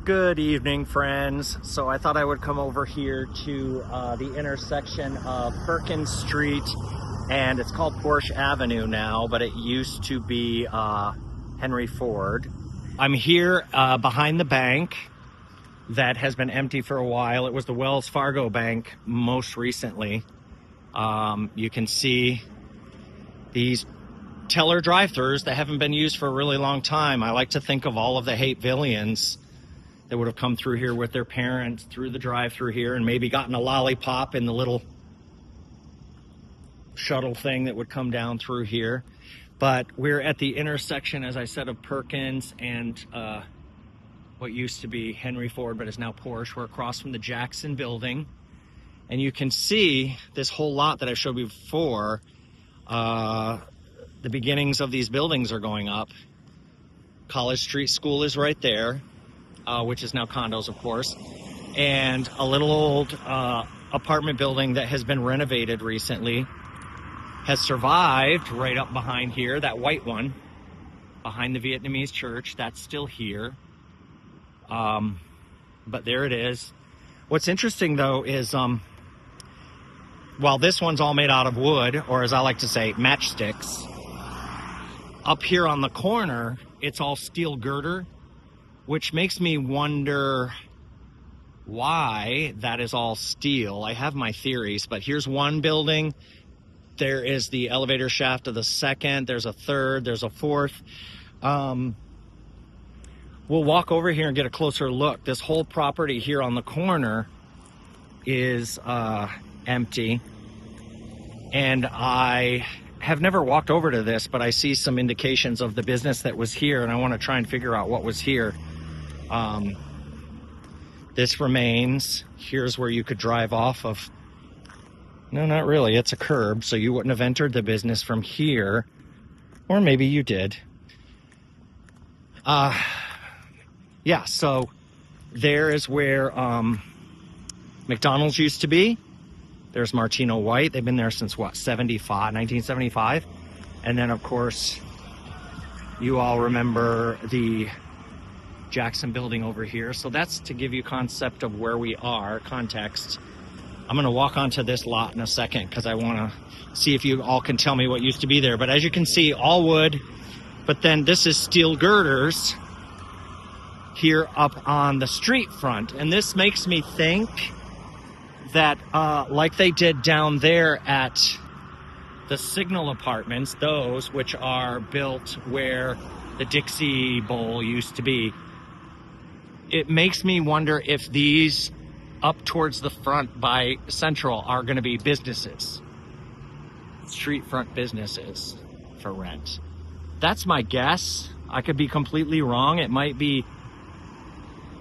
Good evening, friends. So I thought I would come over here to the intersection of Perkins Street, and it's called Porsche Avenue now, but it used to be Henry Ford. I'm here behind the bank that has been empty for a while. It was the Wells Fargo Bank most recently. You can see these teller drive-thrus that haven't been used for a really long time. I like to think of all of the Hapevillians that would have come through here with their parents through the drive-thru here and maybe gotten a lollipop in the little shuttle thing that would come down through here. But we're at the intersection, as I said, of Perkins and what used to be Henry Ford, but is now Porsche. We're across from the Jackson building. And you can see this whole lot that I showed you before. The beginnings of these buildings are going up. College Street School is right there, which is now condos, of course. And a little old apartment building that has been renovated recently has survived right up behind here. That white one behind the Vietnamese church, that's still here. But there it is. What's interesting, though, is while this one's all made out of wood, or as I like to say, matchsticks, up here on the corner, it's all steel girder, which makes me wonder why that is all steel. I have my theories, but here's one building. There is the elevator shaft of the second. There's a third. There's a fourth. We'll walk over here and get a closer look. This whole property here on the corner is empty. And I have never walked over to this, but I see some indications of the business that was here, and I want to try and figure out what was here. This remains. Here's where you could drive off of. No, not really. It's a curb, so you wouldn't have entered the business from here. Or maybe you did. Yeah, so there is where McDonald's used to be. There's Martino White. They've been there since, what, 1975? And then, of course, you all remember the Jackson building over here. So that's to give you concept of where we are, context. I'm going to walk onto this lot in a second because I want to see if you all can tell me what used to be there. But as you can see, all wood. But then this is steel girders here up on the street front. And this makes me think that like they did down there at the Signal Apartments, those which are built where the Dixie Bowl used to be, it makes me wonder if these up towards the front by Central are going to be businesses, street front businesses for rent. That's my guess. I could be completely wrong. It might be,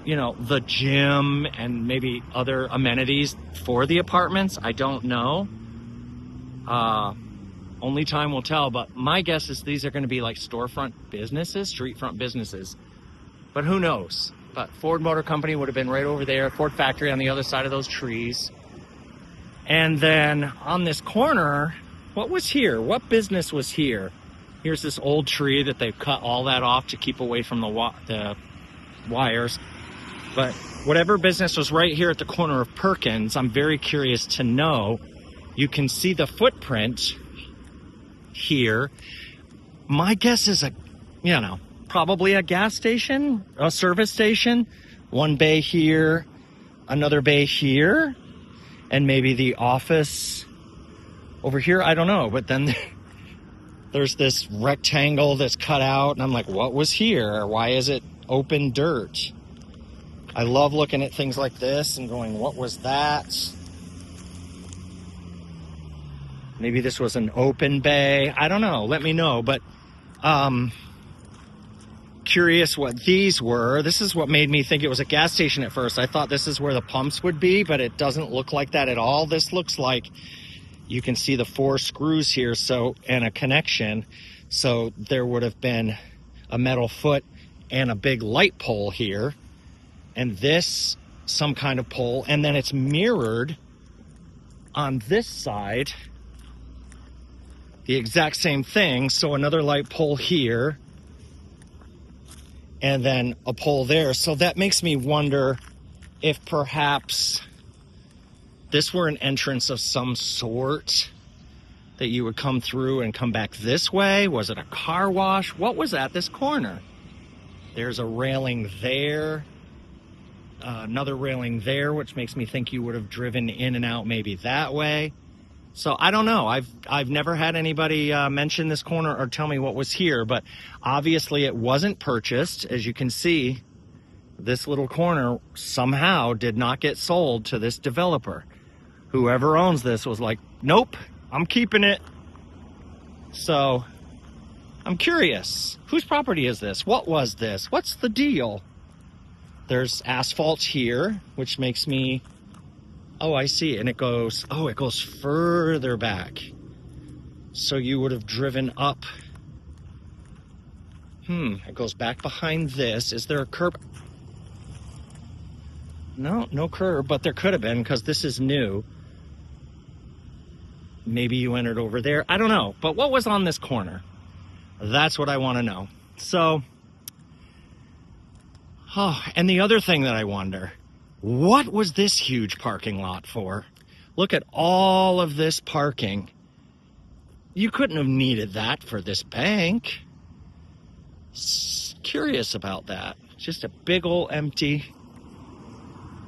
you know, the gym and maybe other amenities for the apartments. I don't know. Only time will tell, but my guess is these are going to be like storefront businesses, street front businesses. But who knows? But Ford Motor Company would have been right over there. Ford factory on the other side of those trees. And then on this corner, what was here? What business was here? Here's this old tree that they've cut all that off to keep away from the wires. But whatever business was right here at the corner of Perkins, I'm very curious to know. You can see the here. My guess is probably a gas station, a service station. One bay here, another bay here, and maybe the office over here. I don't know. But then there's this rectangle that's cut out, and I'm like, what was here? Why is it open dirt? I love looking at things like this and going, what was that? Maybe this was an open bay. I don't know. Let me know. But curious what these were. This is what made me think it was a gas station at first. I thought this is where the pumps would be, but it doesn't look like that at all. This looks like you can see the 4 screws here, and a connection. So there would have been a metal foot and a big light pole here. And this, some kind of pole, and then it's mirrored on this side, the exact same thing. So another light pole here, and then a pole there. So that makes me wonder if perhaps this were an entrance of some sort that you would come through and come back this way. Was it a car wash? What was at this corner? There's a railing there, another railing there, which makes me think you would have driven in and out maybe that way. So I don't know. I've never had anybody mention this corner or tell me what was here, but obviously it wasn't purchased. As you can see, this little corner somehow did not get sold to this developer. Whoever owns this was like, nope, I'm keeping it. So I'm curious, whose property is this? What was this? What's the deal? There's asphalt here, which makes me, oh, I see. And it goes, oh, it goes further back. So you would have driven up. It goes back behind this. Is there a curb? No, no curb, but there could have been because this is new. Maybe you entered over there. I don't know. But what was on this corner? That's what I want to know. So, and the other thing that I wonder, what was this huge parking lot for? Look at all of this parking. You couldn't have needed that for this bank. Curious about that. Just a big old empty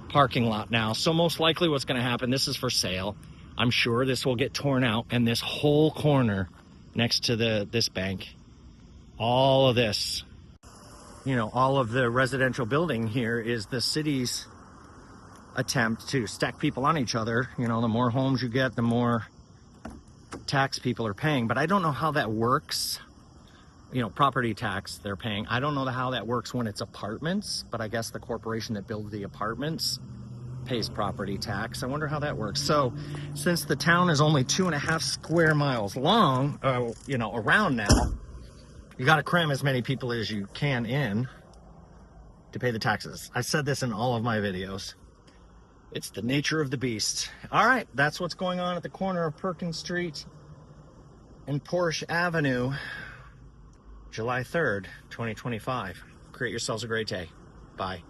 parking lot now. So most likely what's going to happen, this is for sale. I'm sure this will get torn out, and this whole corner next to this bank, all of this, you know, all of the residential building here is the city's attempt to stack people on each other. You know, the more homes you get, the more tax people are paying. But I don't know how that works. You know, property tax they're paying. I don't know how that works when it's apartments, but I guess the corporation that builds the apartments pays property tax. I wonder how that works. So since the town is only 2.5 square miles long, you know, around now, you got to cram as many people as you can in to pay the taxes. I said this in all of my videos. It's the nature of the beast. All right, that's what's going on at the corner of Perkins Street and Porsche Avenue, July 3rd, 2025. Create yourselves a great day. Bye.